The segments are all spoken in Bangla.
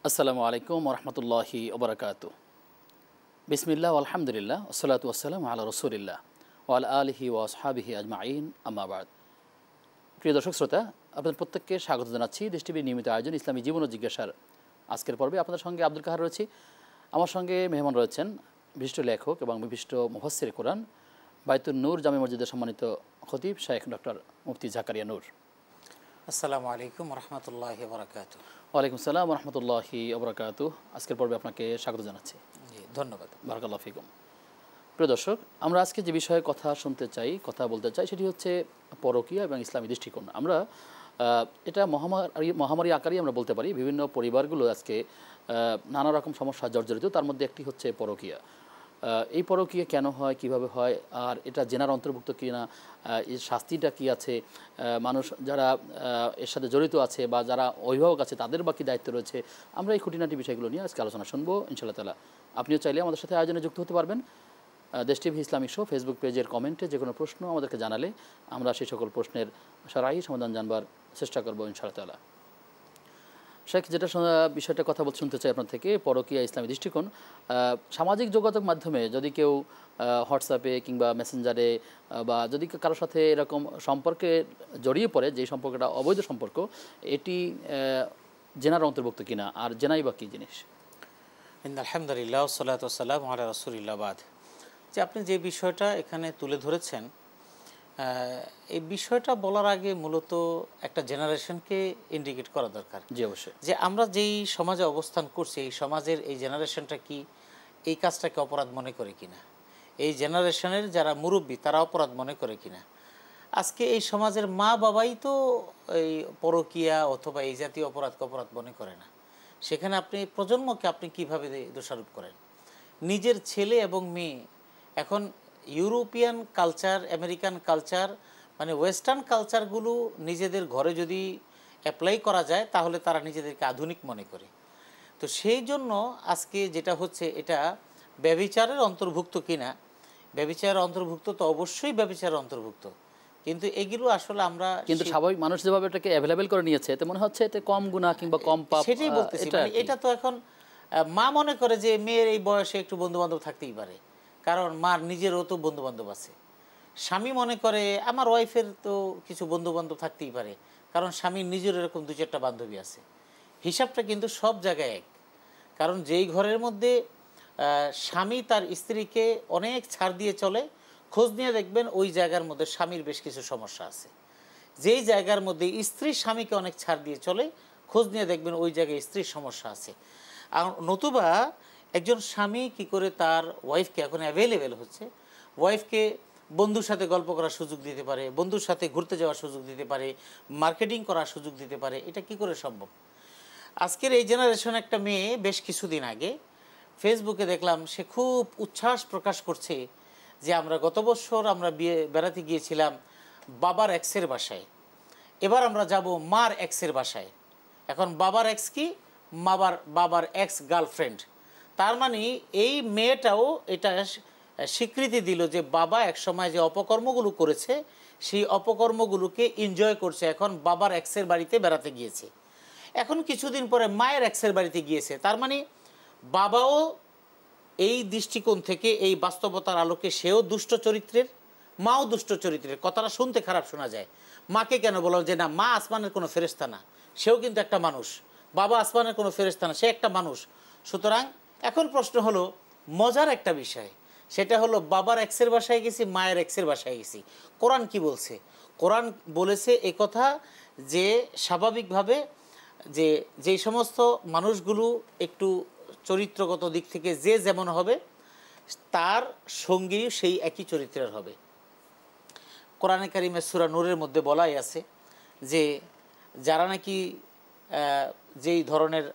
আসসালামু আলাইকুম ওরহমতুল্লাহি ওবরাকাতু। বিসমিল্লাহ আলহামদুলিল্লাহ ওসলাতু আসসালামু আলা রসুলিল্লাহ ওয়াল আলিহি ওয়া আসহাবিহি আজমাইন আম্মা বাদ। প্রিয় দর্শক শ্রোতা, আপনাদের প্রত্যেককে স্বাগত জানাচ্ছি দেশ টিভির নিয়মিত আয়োজন ইসলামী জীবন ও জিজ্ঞাসার আজকের পর্বে। আপনাদের সঙ্গে আব্দুল কাহার রয়েছি। আমার সঙ্গে মেহমান রয়েছেন বিশিষ্ট লেখক এবং বিশিষ্ট মুফাসসির কোরআন বায়তুন নূর জামে মসজিদের সম্মানিত খতিব শেখ ডক্টর মুফতি জাকারিয়া নূর। আসসালামু আলাইকুম রহমতুল্লাহি ওবরাকাতুহু। ওয়ালাইকুম সালাম রহমতুল্লাহি ওবরাকাতুহু। আজকের পর্বে আপনাকে স্বাগত জানাচ্ছি। জি, ধন্যবাদ। বারাকাল্লাহু ফিকুম। প্রিয় দর্শক, আমরা আজকে যে বিষয়ে কথা বলতে চাই সেটি হচ্ছে পরকীয়া এবং ইসলামী দৃষ্টিকোণ। আমরা এটা মহামারী আকারেই আমরা বলতে পারি। বিভিন্ন পরিবারগুলো আজকে নানা রকম সমস্যা জর্জরিত, তার মধ্যে একটি হচ্ছে পরকীয়া। এই পরকীয়া কেন হয়, কিভাবে হয়, আর এটা জেনার অন্তর্ভুক্ত কি না, এর শাস্তিটা কি আছে, মানুষ যারা এর সাথে জড়িত আছে বা যারা অভিভাবক আছে তাদের বা কী দায়িত্ব রয়েছে, আমরা এই খুঁটিনাটি বিষয়গুলো নিয়ে আজকে আলোচনা শুনবো ইনশাআল্লাহ তাআলা। আপনিও চাইলে আমাদের সাথে আয়োজনে যুক্ত হতে পারবেন। দেশ টিভি ইসলামিক শো ফেসবুক পেজের কমেন্টে যে কোনো প্রশ্ন আমাদেরকে জানালে আমরা সেই সকল প্রশ্নের সারাই সমাধান জানবার চেষ্টা করবো ইনশাআল্লাহ তাআলা। শেখ, যেটা বিষয়টা কথা শুনতে চাই আপনার থেকে, পরকীয়া ইসলামী দৃষ্টিকোণ। সামাজিক যোগাযোগ মাধ্যমে যদি কেউ হোয়াটসঅ্যাপে কিংবা মেসেঞ্জারে বা যদি কারোর সাথে এরকম সম্পর্কে জড়িয়ে পড়ে, যেই সম্পর্কটা অবৈধ সম্পর্ক, এটি জেনার অন্তর্ভুক্ত কিনা, আর জেনাই বা কী জিনিস? আলহামদুলিল্লাহ সাল্লাতু ওয়াসসালামু আলা রাসূলিল্লাহ বাদ। যে আপনি যে বিষয়টা এখানে তুলে ধরেছেন, এই বিষয়টা বলার আগে মূলত একটা জেনারেশনকে ইন্ডিকেট করা দরকার। জি, অবশ্যই। যে আমরা যেই সমাজে অবস্থান করছি, এই সমাজের এই জেনারেশনটা কি এই কাজটাকে অপরাধ মনে করে কিনা, এই জেনারেশনের যারা মুরব্বী তারা অপরাধ মনে করে কিনা। আজকে এই সমাজের মা বাবাই তো এই পরকীয়া অথবা এই জাতীয় অপরাধকে অপরাধ মনে করে না। সেখানে আপনি প্রজন্মকে আপনি কিভাবে দোষারোপ করেন? নিজের ছেলে এবং মেয়ে এখন ইউরোপিয়ান কালচার, আমেরিকান কালচার, মানে ওয়েস্টার্ন কালচারগুলো নিজেদের ঘরে যদি অ্যাপ্লাই করা যায় তাহলে তারা নিজেদেরকে আধুনিক মনে করে। তো সেই জন্য আজকে যেটা হচ্ছে, এটা ব্যভিচারের অন্তর্ভুক্ত কিনা, ব্যভিচারের অন্তর্ভুক্ত তো অবশ্যই ব্যভিচারের অন্তর্ভুক্ত, কিন্তু এগুলো আসলে আমরা কিন্তু স্বাভাবিক মানুষ যেভাবে এটাকে অ্যাভেলেবেল করে নিয়েছে, এতে মনে হচ্ছে এতে কম গুনাহ কিংবা কম পাপ, সেটাই বলতেছি। মানে এটা তো এখন মা মনে করে যে মেয়ের এই বয়সে একটু বন্ধুবান্ধব থাকতেই পারে, কারণ মার নিজেরও তো বন্ধুবান্ধব আছে। স্বামী মনে করে আমার ওয়াইফের তো কিছু বন্ধুবান্ধব থাকতেই পারে, কারণ স্বামীর নিজের এরকম দু চারটা বান্ধবী আছে। হিসাবটা কিন্তু সব জায়গায় এক। কারণ যেই ঘরের মধ্যে স্বামী তার স্ত্রীকে অনেক ছাড় দিয়ে চলে, খোঁজ নিয়ে দেখবেন ওই জায়গার মধ্যে স্বামীর বেশ কিছু সমস্যা আছে। যেই জায়গার মধ্যে স্ত্রী স্বামীকে অনেক ছাড় দিয়ে চলে, খোঁজ নিয়ে দেখবেন ওই জায়গায় স্ত্রীর সমস্যা আছে। আর নতুবা একজন স্বামী কি করে তার ওয়াইফকে, এখন অ্যাভেলেবেল হচ্ছে, ওয়াইফকে বন্ধুর সাথে গল্প করার সুযোগ দিতে পারে, বন্ধুর সাথে ঘুরতে যাওয়ার সুযোগ দিতে পারে, মার্কেটিং করার সুযোগ দিতে পারে, এটা কি করে সম্ভব? আজকের এই জেনারেশন একটা মেয়ে বেশ কিছুদিন আগে ফেসবুকে দেখলাম, সে খুব উচ্ছ্বাস প্রকাশ করছে যে আমরা গত বছর আমরা বেড়াতে গিয়েছিলাম বাবার এক্সের বাসায়, এবার আমরা যাব মার এক্সের বাসায়। এখন বাবার এক্স কি? বাবার এক্স গার্লফ্রেন্ড। তার মানে এই মেয়েটাও এটা স্বীকৃতি দিল যে বাবা একসময় যে অপকর্মগুলো করেছে সেই অপকর্মগুলোকে এনজয় করছে, এখন বাবার এক্সের বাড়িতে বেড়াতে গিয়েছে। এখন কিছুদিন পরে মায়ের এক্সের বাড়িতে গিয়েছে। তার মানে বাবাও এই দৃষ্টিকোণ থেকে, এই বাস্তবতার আলোকে সেও দুষ্ট চরিত্রের, মাও দুষ্ট চরিত্রের। কথাটা শুনতে খারাপ শোনা যায়। মাকে কেন বলা যে না, মা আসমানের কোনো ফেরেশতা না, সেও কিন্তু একটা মানুষ। বাবা আসমানের কোনো ফেরেশতা না, সে একটা মানুষ। সুতরাং এখন প্রশ্ন হলো, মজার একটা বিষয়, সেটা হলো বাবার এক্সের বাসায় গেছি, মায়ের এক্সের বাসায় গেছি। কোরআন কি বলছে? কোরআন বলেছে এ কথা যে স্বাভাবিকভাবে যেই সমস্ত মানুষগুলো একটু চরিত্রগত দিক থেকে যে যেমন হবে, তার সঙ্গী সেই একই চরিত্রের হবে। কোরআনে কারিমের সূরা নূরের মধ্যে বলাই আছে যে যারা নাকি যেই ধরনের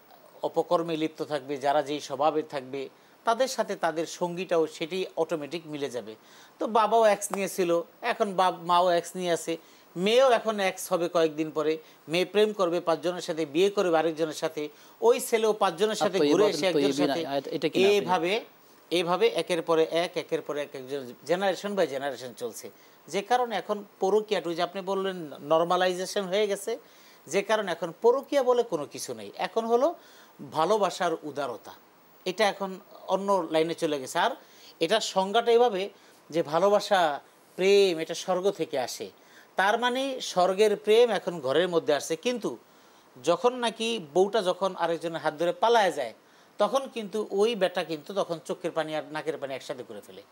অপকর্মে লিপ্ত থাকবে, যারা যেই স্বভাবের থাকবে, তাদের সাথে তাদের সঙ্গীটাও সেটি অটোমেটিক মিলে যাবে। তো বাবাও এক্স নিয়েছিল, এখন মাও এক্স নিয়ে আছে, মেয়েও এখন এক্স হবে কয়েকদিন পরে। মেয়ে প্রেম করবে 5 জনের সাথে, বিয়ে করবে আরেকজনের সাথে, ওই ছেলেও 5 জনের সাথে ঘুরে এসে একজনের সাথে, এইভাবে একের পরে এক একজন জেনারেশন বাই জেনারেশন চলছে। যে কারণে এখন পরকীয়াটু, যে আপনি বললেন নর্মালাইজেশন হয়ে গেছে, যে কারণে এখন পরকীয়া বলে কোনো কিছু নেই। এখন হলো ভালোবাসার উদারতা। এটা এখন অন্য লাইনে চলে গেছে। আর এটার সংজ্ঞাটা এভাবে যে ভালোবাসা, প্রেম এটা স্বর্গ থেকে আসে। তার মানে স্বর্গের প্রেম এখন ঘরের মধ্যে আসছে, কিন্তু যখন নাকি বউটা যখন আরেকজনের হাত ধরে পালায় যায়, তখন কিন্তু ওই বেটা কিন্তু তখন চোখের পানি আর নাকের পানি একসাথে করে ফেলে।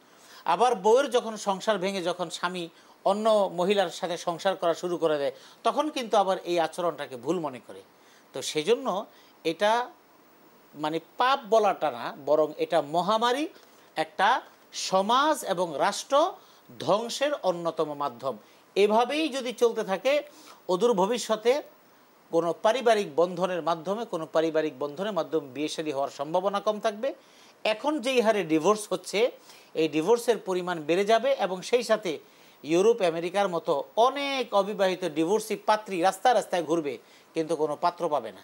আবার বউয়ের যখন সংসার ভেঙে যখন স্বামী অন্য মহিলার সাথে সংসার করা শুরু করে দেয়, তখন কিন্তু আবার এই আচরণটাকে ভুল মনে করে। তো সেজন্য এটা মানে পাপ বলাটা না, বরং এটা মহামারী, একটা সমাজ এবং রাষ্ট্র ধ্বংসের অন্যতম মাধ্যম। এভাবেই যদি চলতে থাকে, অদূর ভবিষ্যতে কোনো পারিবারিক বন্ধনের মাধ্যমে বিয়ে শাদী হওয়ার সম্ভাবনা কম থাকবে। এখন যেই হারে ডিভোর্স হচ্ছে, এই ডিভোর্সের পরিমাণ বেড়ে যাবে, এবং সেই সাথে ইউরোপ আমেরিকার মতো অনেক অবিবাহিত ডিভোর্সি পাত্রী রাস্তায় রাস্তায় ঘুরবে, কিন্তু কোনো পাত্র পাবে না।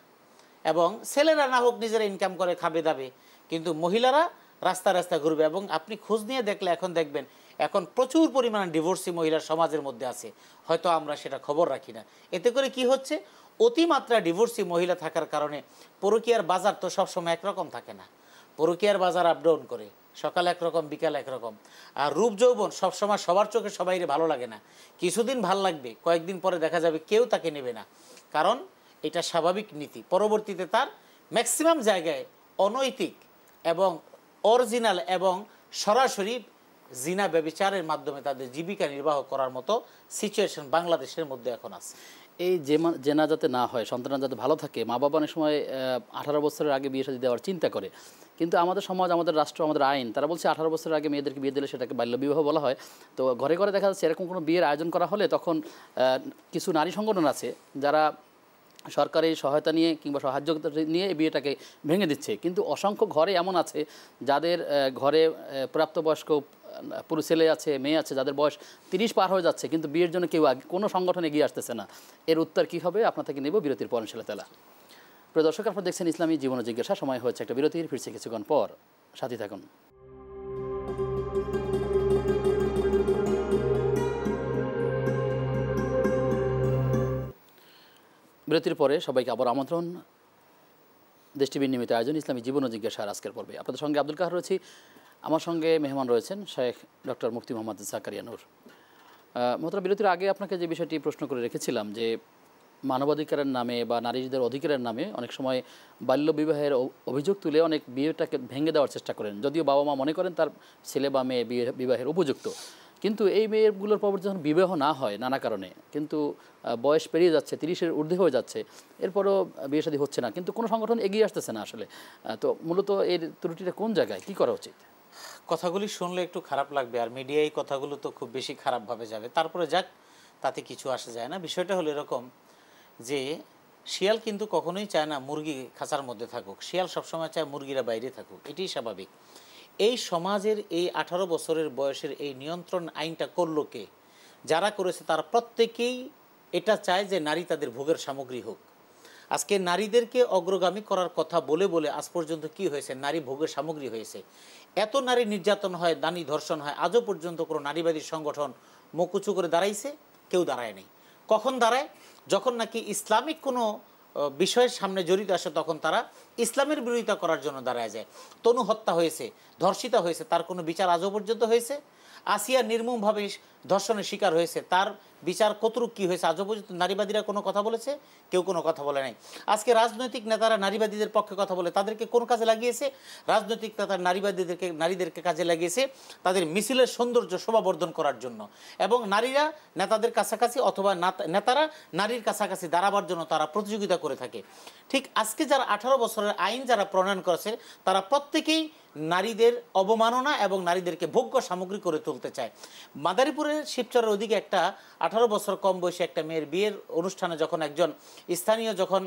এবং ছেলেরা না হোক নিজেরা ইনকাম করে খাবে দাবে, কিন্তু মহিলারা রাস্তা রাস্তা ঘুরবে। এবং আপনি খোঁজ নিয়ে দেখলে এখন দেখবেন এখন প্রচুর পরিমাণে ডিভোর্সি মহিলার সমাজের মধ্যে আছে, হয়তো আমরা সেটা খবর রাখি না। এতে করে কি হচ্ছে, অতিমাত্রা ডিভোর্সি মহিলা থাকার কারণে পরকীয়ার বাজার তো সবসময় একরকম থাকে না। পরকীয়ার বাজার আপ ডাউন করে, সকাল একরকম বিকাল একরকম। আর রূপ যৌবন সবসময় সবার চোখে সবাইরে ভালো লাগে না। কিছুদিন ভাল লাগবে, কয়েকদিন পরে দেখা যাবে কেউ তাকে নেবে না, কারণ এটা স্বাভাবিক নীতি। পরবর্তীতে তার ম্যাক্সিমাম জায়গায় অনৈতিক এবং অরিজিনাল এবং সরাসরি জিনা ব্যভিচারের মাধ্যমে তাদের জীবিকা নির্বাহ করার মতো সিচুয়েশন বাংলাদেশের মধ্যে এখন আছে। এই জেনা যাতে না হয়, সন্তানরা যাতে ভালো থাকে, মা বাবা অনেক সময় 18 বছরের আগে বিয়ে শাদী দেওয়ার চিন্তা করে, কিন্তু আমাদের সমাজ, আমাদের রাষ্ট্র, আমাদের আইন তারা বলছে 18 বছরের আগে মেয়েদেরকে বিয়ে দিলে সেটাকে বাল্যবিবাহ বলা হয়। তো ঘরে ঘরে দেখা যাচ্ছে এরকম কোনো বিয়ের আয়োজন করা হলে তখন কিছু নারী সংগঠন আছে যারা সরকারি সহায়তা নিয়ে কিংবা সাহায্য নিয়ে এই বিয়েটাকে ভেঙে দিচ্ছে। কিন্তু অসংখ্য ঘরে এমন আছে যাদের ঘরে প্রাপ্তবয়স্ক পুরো ছেলে আছে, মেয়ে আছে, যাদের বয়স 30 পার হয়ে যাচ্ছে, কিন্তু বিয়ের জন্য কেউ কোনো সংগঠন এগিয়ে আসতেছে না। এর উত্তর কী হবে আপনার থেকে নেব বিরতির পর ইনশাআল্লাহ। প্রিয় দর্শক, আপনারা দেখছেন ইসলামী জীবন ও জিজ্ঞাসা। সময় হয়েছে একটা বিরতির, ফিরছে কিছুক্ষণ পর, সাথে থাকুন। বিরতির পরে সবাইকে আবার আমন্ত্রণ দেশ টিভির নিয়মিত আয়োজন ইসলামী জীবন ও জিজ্ঞাসার আজকের পর্বে। আপনাদের সঙ্গে আব্দুল কাহার রয়েছি, আমার সঙ্গে মেহমান রয়েছেন শেখ ডক্টর মুফতি মোহাম্মদ জাকারিয়া নূর। মোহতরম, বিরতির আগে আপনাকে যে বিষয়টি প্রশ্ন করে রেখেছিলাম যে মানবাধিকারের নামে বা নারীদের অধিকারের নামে অনেক সময় বাল্যবিবাহের অভিযোগ তুলে অনেক বিয়েটাকে ভেঙে দেওয়ার চেষ্টা করেন, যদিও বাবা মা মনে করেন তার ছেলে বা মেয়ে বিবাহের উপযুক্ত। কিন্তু এই মেয়েগুলোর পরবর্তী যখন বিবাহ না হয় নানা কারণে, কিন্তু বয়স পেরিয়ে যাচ্ছে, 30-এর ঊর্ধ্বে হয়ে যাচ্ছে, এরপরও বিয়ে শাদী হচ্ছে না, কিন্তু কোনো সংগঠন এগিয়ে আসতেছে না আসলে। তো মূলত এর ত্রুটিটা কোন জায়গায়, কী করা উচিত? কথাগুলি শুনলে একটু খারাপ লাগবে, আর মিডিয়ায় কথাগুলো তো খুব বেশি খারাপভাবে যাবে, তারপরে যাক, তাতে কিছু আসে যায় না। বিষয়টা হলো এরকম যে শিয়াল কিন্তু কখনোই চায় না মুরগি খাঁচার মধ্যে থাকুক, শিয়াল সবসময় চায় মুরগিরা বাইরে থাকুক, এটাই স্বাভাবিক। এই সমাজের এই 18 বছরের বয়সের এই নিয়ন্ত্রণ আইনটা করলো কে? যারা করেছে তারা প্রত্যেকেই এটা চায় যে নারী তাদের ভোগের সামগ্রী হোক। আজকে নারীদেরকে অগ্রগামী করার কথা বলে বলে আজ পর্যন্ত কি হয়েছে, নারী ভোগের সামগ্রী হয়েছে। এত নারী নির্যাতন হয়, নারী ধর্ষণ হয়, আজও পর্যন্ত কোনো নারীবাদী সংগঠন মুখ উঁচু করে দাঁড়াইছে? কেউ দাঁড়ায় নেই। কখন দাঁড়ায়? যখন নাকি ইসলামিক কোনো বিষয়ের সামনে জড়িত আসে, তখন তারা ইসলামের বিরোধিতা করার জন্য দাঁড়ায় যায়। তনু হত্যা হয়েছে, ধর্ষিতা হয়েছে, তার কোনো বিচার আজও পর্যন্ত হয়েছে? আসিয়া নির্মমভাবে ধর্ষণের শিকার হয়েছে, তার বিচার কতটুকু কী হয়েছে আজও পর্যন্ত নারীবাদীরা কোনো কথা বলেছে? কেউ কোনো কথা বলে নাই। আজকে রাজনৈতিক নেতারা নারীবাদীদের পক্ষে কথা বলে, তাদেরকে কোন কাজে লাগিয়েছে? রাজনৈতিক নেতা নারীদেরকে কাজে লাগিয়েছে তাদের মিছিলের সৌন্দর্য শোভাবর্ধন করার জন্য, এবং নারীরা নেতাদের কাছাকাছি অথবা নেতারা নারীর কাছাকাছি দাঁড়াবার জন্য তারা প্রতিযোগিতা করে থাকে। ঠিক আজকে যারা 18 বছরের আইন যারা প্রণয়ন করেছে, তারা প্রত্যেকেই নারীদের অবমাননা এবং নারীদেরকে ভোগ্য সামগ্রী করে তুলতে চায়। মাদারীপুরের শিবচরের ওদিকে একটা 18 বছর কম বয়সী একটা মেয়ের বিয়ের অনুষ্ঠানে যখন একজন স্থানীয় যখন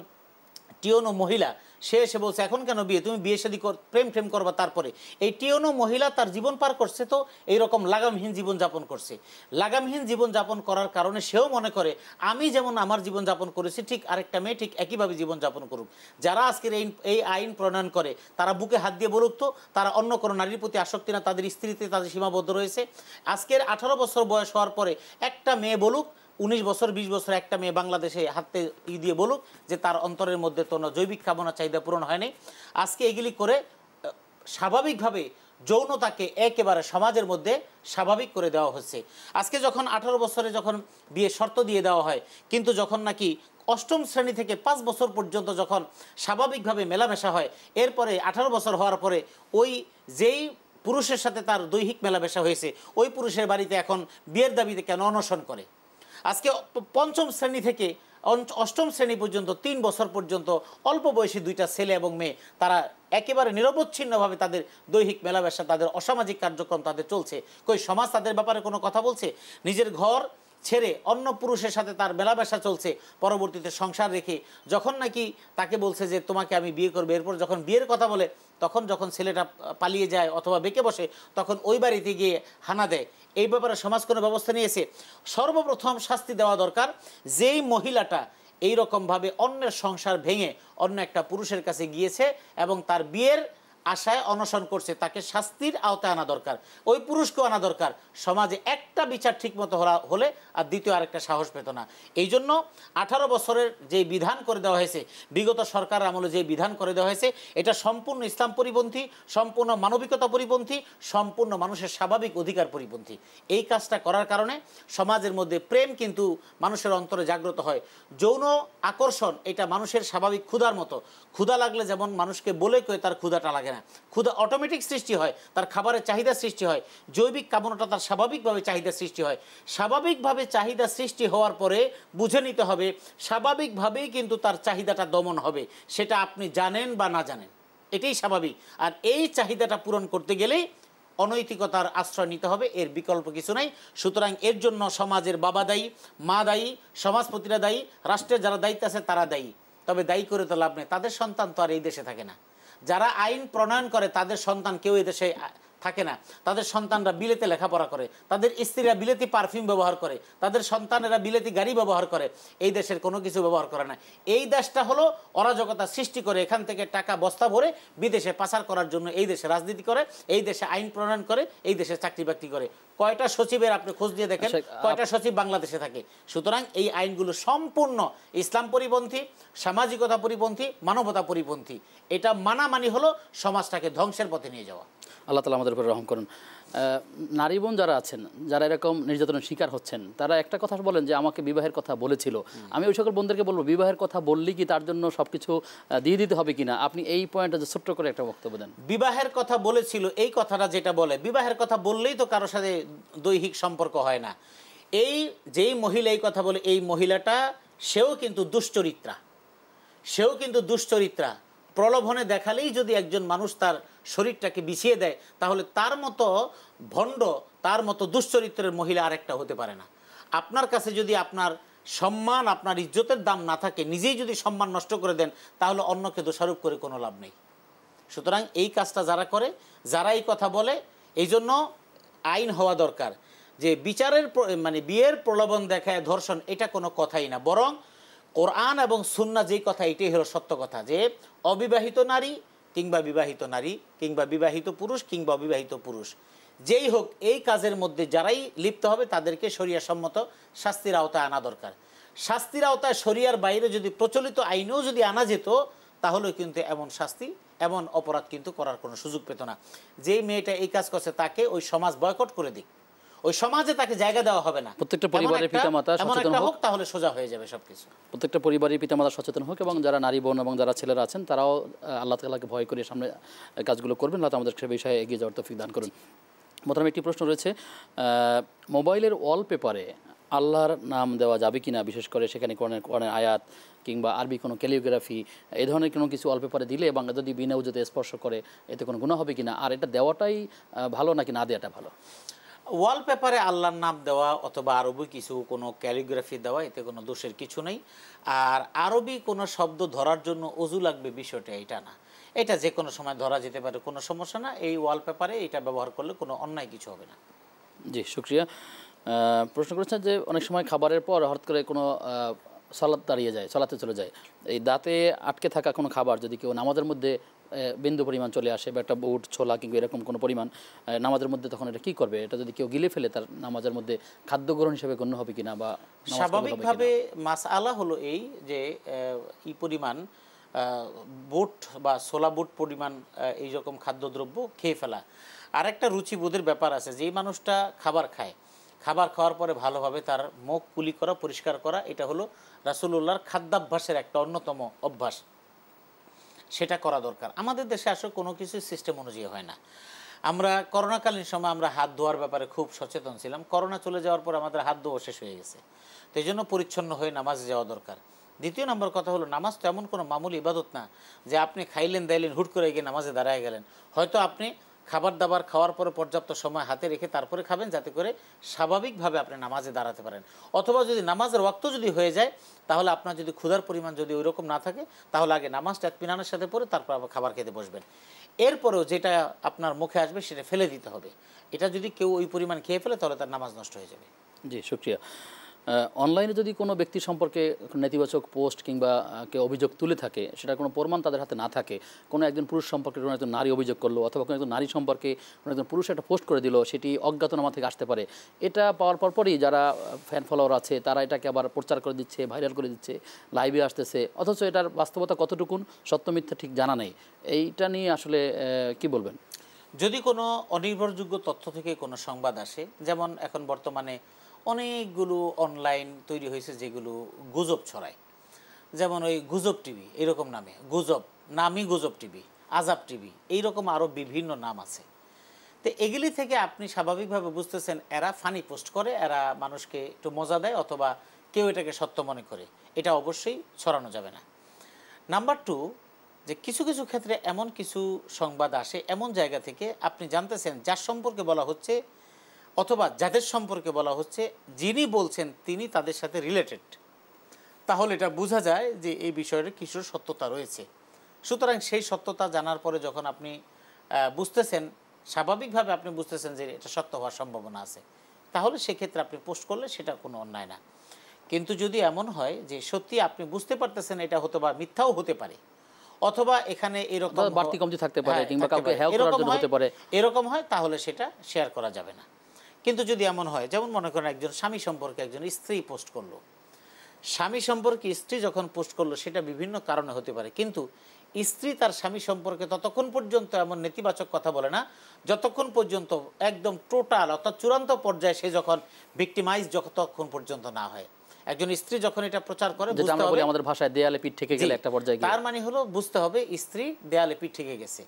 টিওনো মহিলা সে এসে বলছে, এখন কেন বিয়ে, তুমি বিয়ে শাদী প্রেম করবা। তারপরে এই টিওনো মহিলা তার জীবন পার করছে, তো এইরকম লাগামহীন জীবনযাপন করছে। লাগামহীন জীবনযাপন করার কারণে সেও মনে করে আমি যেমন আমার জীবনযাপন করেছি, ঠিক আরেকটা মেয়ে ঠিক একইভাবে জীবনযাপন করুক। যারা আজকের এই আইন প্রণয়ন করে তারা বুকে হাত দিয়ে বলুক তো তারা অন্য কোনো নারীর প্রতি আসক্তি না, তাদের স্ত্রীতে তাদের সীমাবদ্ধ রয়েছে। আজকের 18 বছর বয়স হওয়ার পরে একটা মেয়ে বলুক 19 বছর 20 বছর একটা মেয়ে বাংলাদেশে হাতে দিয়ে বলুক যে তার অন্তরের মধ্যে তো জৈবিক কামনা চাহিদা পূরণ হয়নি। আজকে এগুলি করে স্বাভাবিকভাবে যৌনতাকে একেবারে সমাজের মধ্যে স্বাভাবিক করে দেওয়া হচ্ছে। আজকে যখন 18 বছরে যখন বিয়ে শর্ত দিয়ে দেওয়া হয়, কিন্তু যখন নাকি 8ম শ্রেণী থেকে 5 বছর পর্যন্ত যখন স্বাভাবিকভাবে মেলামেশা হয়, এরপরে 18 বছর হওয়ার পরে ওই যেই পুরুষের সাথে তার দৈহিক মেলামেশা হয়েছে ওই পুরুষের বাড়িতে এখন বিয়ের দাবিতে কেন অনশন করে। আজকে 5ম শ্রেণী থেকে 8ম শ্রেণী পর্যন্ত 3 বছর পর্যন্ত অল্প বয়সী 2টা ছেলে এবং মেয়ে তারা একেবারে নিরবচ্ছিন্নভাবে তাদের দৈহিক মেলামেশা, তাদের অসামাজিক কার্যক্রম তাদের চলছে। কই সমাজ তাদের ব্যাপারে কোনো কথা বলছে? নিজের ঘর ছেড়ে অন্য পুরুষের সাথে তার মেলামেশা চলছে, পরবর্তীতে সংসার রেখে যখন নাকি তাকে বলছে যে তোমাকে আমি বিয়ে করবো, এরপর যখন বিয়ের কথা বলে তখন যখন ছেলেটা পালিয়ে যায় অথবা বেঁকে বসে তখন ওই বাড়িতে গিয়ে হানা দেয়। এই ব্যাপারে সমাজ কোনো ব্যবস্থা নিয়েছে? সর্বপ্রথম শাস্তি দেওয়া দরকার যেই মহিলাটা এই রকমভাবে অন্যের সংসার ভেঙে অন্য একটা পুরুষের কাছে গিয়েছে এবং তার বিয়ের আশায় অনশন করছে, তাকে শাস্তির আওতায় আনা দরকার, ওই পুরুষকেও আনা দরকার। সমাজে একটা বিচার ঠিকমতো হলে আর দ্বিতীয় আরেকটা সাহস পেত না। এই জন্য 18 বছরের যে বিধান করে দেওয়া হয়েছে, বিগত সরকার আমলে যে বিধান করে দেওয়া হয়েছে, এটা সম্পূর্ণ ইসলাম পরিপন্থী, সম্পূর্ণ মানবিকতা পরিপন্থী, সম্পূর্ণ মানুষের স্বাভাবিক অধিকার পরিপন্থী। এই কাজটা করার কারণে সমাজের মধ্যে প্রেম কিন্তু মানুষের অন্তরে জাগ্রত হয়। যৌন আকর্ষণ এটা মানুষের স্বাভাবিক ক্ষুধার মতো। ক্ষুধা লাগলে যেমন মানুষকে বলে কয়ে তার ক্ষুধাটা লাগে না, ক্ষুধা অটোমেটিক সৃষ্টি হয়, তার খাবারের চাহিদা সৃষ্টি হয়, জৈবিক কামনাটা তার স্বাভাবিকভাবে চাহিদা সৃষ্টি হয়। স্বাভাবিকভাবে চাহিদা সৃষ্টি হওয়ার পরে বুঝে নিতে হবে স্বাভাবিকভাবেই কিন্তু তার চাহিদাটা দমন হবে, সেটা আপনি জানেন বা না জানেন, এটাই স্বাভাবিক। আর এই চাহিদাটা পূরণ করতে গেলেই অনৈতিকতার আশ্রয় নিতে হবে, এর বিকল্প কিছু নাই। সুতরাং এর জন্য সমাজের বাবা দায়ী, মা দায়ী, সমাজপতিরা দায়ী, রাষ্ট্রের যারা দায়িত্ব আছে তারা দায়ী। তবে দায়ী করে তো লাভ নেই, তাদের সন্তান তো আর এই দেশে থাকে না। যারা আইন প্রণয়ন করে তাদের সন্তান কেউ এদেশে থাকে না, তাদের সন্তানরা বিলেতে লেখাপড়া করে, তাদের স্ত্রীরা বিলেতি পারফিউম ব্যবহার করে, তাদের সন্তানেরা বিলেতি গাড়ি ব্যবহার করে, এই দেশের কোনো কিছু ব্যবহার করে না। এই দেশটা হলো অরাজকতা সৃষ্টি করে এখান থেকে টাকা বস্তা ভরে বিদেশে পাচার করার জন্য এই দেশে রাজনীতি করে, এই দেশে আইন প্রণয়ন করে, এই দেশে চাকরি বাকরি করে। কয়টা সচিবের আপনি খোঁজ দিয়ে দেখেন কয়টা সচিব বাংলাদেশে থাকে? সুতরাং এই আইনগুলো সম্পূর্ণ ইসলাম পরিপন্থী, সামাজিকতা পরিপন্থী, মানবতা পরিপন্থী। এটা মানামানি হলো সমাজটাকে ধ্বংসের পথে নিয়ে যাওয়া। আল্লাহ তাআলা আমাদের উপরে রহম করুন। নারী বোন যারা আছেন, যারা এরকম নির্যাতনের শিকার হচ্ছেন, তারা একটা কথা বলেন যে আমাকে বিবাহের কথা বলেছিল। আমি ওই সকল বোনদেরকে বলবো, বিবাহের কথা বললি কি তার জন্য সব কিছু দিয়ে দিতে হবে কিনা? আপনি এই পয়েন্টটা ছোট্ট করে একটা বক্তব্য দেন। বিবাহের কথা বলেছিল এই কথাটা যেটা বলে, বিবাহের কথা বললেই তো কারোর সাথে দৈহিক সম্পর্ক হয় না। এই যেই মহিলা এই কথা বলে, এই মহিলাটা সেও কিন্তু দুশ্চরিত্রা, সেও কিন্তু দুশ্চরিত্রা। প্রলোভনে দেখালেই যদি একজন মানুষ তার শরীরটাকে বিছিয়ে দেয়, তাহলে তার মতো ভণ্ড, তার মতো দুশ্চরিত্রের মহিলা আরেকটা হতে পারে না। আপনার কাছে যদি আপনার সম্মান, আপনার ইজ্জতের দাম না থাকে, নিজেই যদি সম্মান নষ্ট করে দেন, তাহলে অন্যকে দোষারোপ করে কোনো লাভ নেই। সুতরাং এই কাজটা যারা করে, যারা এই কথা বলে, এই জন্য আইন হওয়া দরকার যে বিচারের মানে বিয়ের প্রলোভন দেখায় ধর্ষণ, এটা কোনো কথাই না। বরং কোরআন এবং সুন্নাহ যেই কথা, এটাই হলো সত্য কথা যে অবিবাহিত নারী কিংবা বিবাহিত নারী কিংবা বিবাহিত পুরুষ কিংবা অবিবাহিত পুরুষ যেই হোক, এই কাজের মধ্যে যারাই লিপ্ত হবে তাদেরকে শরিয়াসম্মত শাস্তির আওতায় আনা দরকার। শাস্তির আওতায় শরিয়ার বাইরে যদি প্রচলিত আইনেও যদি আনা যেত, তাহলে কিন্তু এমন শাস্তি, এমন অপরাধ কিন্তু করার কোনো সুযোগ পেত না। যেই মেয়েটা এই কাজ করছে তাকে ওই সমাজ বয়কট করে দিক, ওই সমাজে তাকে জায়গা দেওয়া হবে না। প্রত্যেকটা পরিবারের পিতামাতা সচেতন হোক, তাহলে সোজা হয়ে যাবে সবকিছু। প্রত্যেকটা পরিবারের পিতামাতা সচেতন হোক এবং যারা নারী বোন এবং যারা ছেলেরা আছেন তারাও আল্লাহ তাআলাকে ভয় করে সামনে কাজগুলো করবেন। আল্লাহ আমাদের সে বিষয়ে এগিয়ে যাওয়ার তৌফিক দান করুন। মোহতারাম, একটি প্রশ্ন রয়েছে, মোবাইলের ওয়ালপেপারে আল্লাহর নাম দেওয়া যাবে কিনা? বিশেষ করে সেখানে কোরআনের আয়াত কিংবা আরবি কোনো ক্যালিওগ্রাফি এই ধরনের কোনো কিছু ওয়ালপেপারে দিলে এবং যদি বিনা উজুতে স্পর্শ করে, এতে কোনো গুনাহ হবে কিনা? আর এটা দেওয়াটাই ভালো নাকি না দেওয়াটা ভালো? ওয়ালপেপারে আল্লাহর নাম দেওয়া অথবা আরবি কিছু কোনো ক্যালিগ্রাফি দেওয়া, এতে কোনো দোষের কিছু নেই। আর আরবি কোনো শব্দ ধরার জন্য অজু লাগবে বিষয়টা এটা না, এটা যে কোনো সময় ধরা যেতে পারে, কোনো সমস্যা না। এই ওয়ালপেপারে এটা ব্যবহার করলে কোনো অন্যায় কিছু হবে না। জি, শুকরিয়া। প্রশ্ন করেছেন যে অনেক সময় খাবারের পর হঠাৎ করে কোনো সালাত দাঁড়িয়ে যায়, সালাতে চলে যায়, এই দাঁতে আটকে থাকা কোনো খাবার যদি কেউ নামাজের মধ্যে বিন্দু পরিমাণ চলে আসে বা একটা বুট ছোলা কিংবা এরকম কোনো পরিমাণ নামাজের মধ্যে, তখন এটা কি করবে? এটা যদি কেউ গিলে ফেলে তার নামাজের মধ্যে খাদ্য গ্রহণ হিসেবে গণ্য হবে কিনা বা স্বাভাবিকভাবে মাসআলা হলো এই যে এই পরিমাণ বুট বা ছোলা বুট পরিমাণ এই রকম খাদ্যদ্রব্য খেয়ে ফেলা। আরেকটা রুচিবোধের ব্যাপার আছে, যেই মানুষটা খাবার খায়, খাবার খাওয়ার পরে ভালোভাবে তার মুখ কুলি করা, পরিষ্কার করা, এটা হলো রাসূলুল্লাহর খাদ্যাভ্যাসের একটা অন্যতম অভ্যাস, সেটা করা দরকার। আমাদের দেশে আসলে কোনো কিছু সিস্টেম অনুযায়ী হয় না। আমরা করোনাকালীন সময় আমরা হাত ধোয়ার ব্যাপারে খুব সচেতন ছিলাম। করোনা চলে যাওয়ার পর আমাদের হাত ধোয়া শেষ হয়ে গেছে, তো এই জন্য পরিচ্ছন্ন হয়ে নামাজে যাওয়া দরকার। দ্বিতীয় নম্বর কথা হলো, নামাজ তো এমন কোনো মামুলি ইবাদত না যে আপনি খাইলেন দাইলেন হুট করে গিয়ে নামাজে দাঁড়ায় গেলেন। হয়তো আপনি খাবার দাবার খাওয়ার পরে পর্যাপ্ত সময় হাতে রেখে তারপরে খাবেন, যাতে করে স্বাভাবিকভাবে আপনি নামাজে দাঁড়াতে পারেন। অথবা যদি নামাজের ওয়াক্ত যদি হয়ে যায়, তাহলে আপনার যদি ক্ষুধার পরিমাণ যদি ওই রকম না থাকে, তাহলে আগে নামাজটা ইতমিনানের সাথে পড়ে তারপর আবার খাবার খেতে বসবেন। এরপরেও যেটা আপনার মুখে আসবে সেটা ফেলে দিতে হবে। এটা যদি কেউ ওই পরিমাণ খেয়ে ফেলে তাহলে তার নামাজ নষ্ট হয়ে যাবে। জি, শুকরিয়া। অনলাইনে যদি কোনো ব্যক্তি সম্পর্কে নেতিবাচক পোস্ট কিংবা কেউ অভিযোগ তুলে থাকে, সেটা কোনো প্রমাণ তাদের হাতে না থাকে, কোনো একজন পুরুষ সম্পর্কে কোনো একজন নারী অভিযোগ করলো অথবা কোনো একজন নারী সম্পর্কে কোনো একজন পুরুষ একটা পোস্ট করে দিল, সেটি অজ্ঞাতনামা থেকে আসতে পারে। এটা পাওয়ার পরপরই যারা ফ্যান ফলোয়ার আছে তারা এটাকে আবার প্রচার করে দিচ্ছে, ভাইরাল করে দিচ্ছে, লাইভে আসতেছে, অথচ এটার বাস্তবতা কতটুকুন সত্য মিথ্যা ঠিক জানা নেই। এইটা নিয়ে আসলে কি বলবেন? যদি কোনো অনির্ভরযোগ্য তথ্য থেকে কোনো সংবাদ আসে, যেমন এখন বর্তমানে অনেকগুলো অনলাইন তৈরি হয়েছে যেগুলো গুজব ছড়ায়, যেমন ওই গুজব টিভি এরকম নামে, গুজব নামই গুজব টিভি, আজাব টিভি, এইরকম আরও বিভিন্ন নাম আছে। তো এগুলি থেকে আপনি স্বাভাবিকভাবে বুঝতেছেন এরা ফানি পোস্ট করে, এরা মানুষকে একটু মজা দেয়, অথবা কেউ এটাকে সত্য মনে করে। এটা অবশ্যই ছড়ানো যাবে না। নাম্বার 2, যে কিছু কিছু ক্ষেত্রে এমন কিছু সংবাদ আসে এমন জায়গা থেকে, আপনি জানতেছেন যার সম্পর্কে বলা হচ্ছে অথবা যাদের সম্পর্কে বলা হচ্ছে, যিনি বলছেন তিনি তাদের সাথে রিলেটেড, তাহলে এটা বোঝা যায় যে এই বিষয়ের কিছু সত্যতা রয়েছে। সুতরাং সেই সত্যতা জানার পরে যখন আপনি বুঝতেছেন, স্বাভাবিকভাবে আপনি বুঝতেছেন যে এটা সত্য হওয়ার সম্ভাবনা আছে, তাহলে সেক্ষেত্রে আপনি পোস্ট করলে সেটা কোনো অন্যায় না। কিন্তু যদি এমন হয় যে সত্যি আপনি বুঝতে পারতেছেন এটা হতে বা মিথ্যাও হতে পারে, অথবা এখানে এরকম বাড়তি কমতি থাকতে পারে কিংবা কাউকে হেল্প করার জন্য হতে পারে, এরকম হয়, তাহলে সেটা শেয়ার করা যাবে না। কিন্তু যদি এমন হয়, যেমন মনে করেন একজন স্বামী সম্পর্কে একজন স্ত্রী পোস্ট করলো, স্বামী সম্পর্কে স্ত্রী যখন পোস্ট করলো, সেটা বিভিন্ন কারণে হতে পারে, কিন্তু স্ত্রী তার স্বামী সম্পর্কে ততক্ষণ পর্যন্ত এমন নেতিবাচক কথা বলে না যতক্ষণ পর্যন্ত একদম টোটাল অর্থাৎ চূড়ান্ত পর্যায়ে সে যখন ভিক্টিমাইজ যতক্ষণ পর্যন্ত না হয়। একজন স্ত্রী যখন এটা প্রচার করে, যেটা আমরা বলি আমাদের ভাষায় দেয়ালে পিঠ থেকে গেলে একটা পর্যায়ে, তার মানে হলো বুঝতে হবে স্ত্রী দেয়ালে পিঠ থেকে গেছে।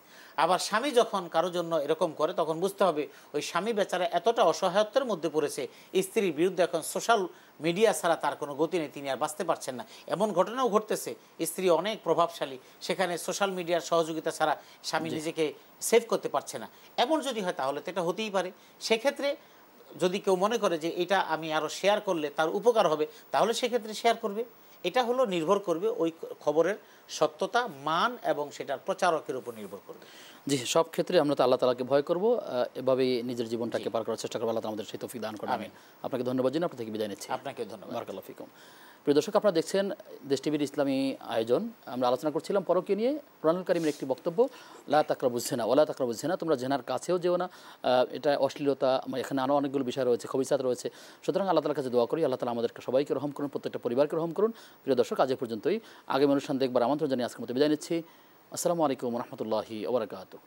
আবার স্বামী যখন কারোর জন্য এরকম করে, তখন বুঝতে হবে ওই স্বামী বেচারা এতটা অসহায়ত্বের মধ্যে পড়েছে, স্ত্রীর বিরুদ্ধে এখন সোশ্যাল মিডিয়া ছাড়া তার কোনো গতি নেই, তিনি আর বাঁচতে পারছেন না। এমন ঘটনাও ঘটতেছে, স্ত্রী অনেক প্রভাবশালী, সেখানে সোশ্যাল মিডিয়ার সহযোগিতা ছাড়া স্বামী নিজেকে সেভ করতে পারছে না। এমন যদি হয় তাহলে তো এটা হতেই পারে। সেক্ষেত্রে যদি কেউ মনে করে যে এটা আমি আরও শেয়ার করলে তার উপকার হবে, তাহলে সেক্ষেত্রে শেয়ার করবে। এটা হলো নির্ভর করবে ওই খবরের সত্যতা, মান এবং সেটার প্রচারকের উপর নির্ভর করবে। জি, সব ক্ষেত্রে আমরা তো আল্লাহ তাআলাকে ভয় করব, এভাবেই নিজের জীবনটাকে পার করার চেষ্টা করব। আল্লাহ তাআলা আমাদের সেই তৌফিক দান করুন। আমিন। আপনাকে ধন্যবাদ জানিয়ে আপনার থেকে বিদায় নিচ্ছি। আপনাকে ধন্যবাদ। বারাকাল্লাহু ফিকুম। প্রিয় দর্শক, আপনারা দেখছেন দেশ টিভির ইসলামী আয়োজন। আমরা আলোচনা করছিলাম পরকীয়া নিয়ে। কুরআনুল কারীমের একটি বক্তব্য, লা তাকরাবুজ জিনা ওয়ালা তাকরাবুজ জিনা, তোমরা জেনার কাছেও যেও না। এটা অশ্লীলতা, এখানে আরও অনেকগুলো বিষয় রয়েছে, খবিসাত রয়েছে। সুতরাং আল্লাহ তাআলার কাছে দোয়া করি, আল্লাহ তাআলা আমাদেরকে সবাইকে রহম করুন, প্রত্যেকটা পরিবারকে রহম করুন। প্রিয় দর্শক, আজ এ পর্যন্তই। আগামী অনুষ্ঠান দেখবার আমন্ত্রণ জানিয়ে আজকের মতো বিদায় নিচ্ছি। আসসালামু আলাইকুম ওয়া রাহমাতুল্লাহি ওয়া বারাকাতুহু।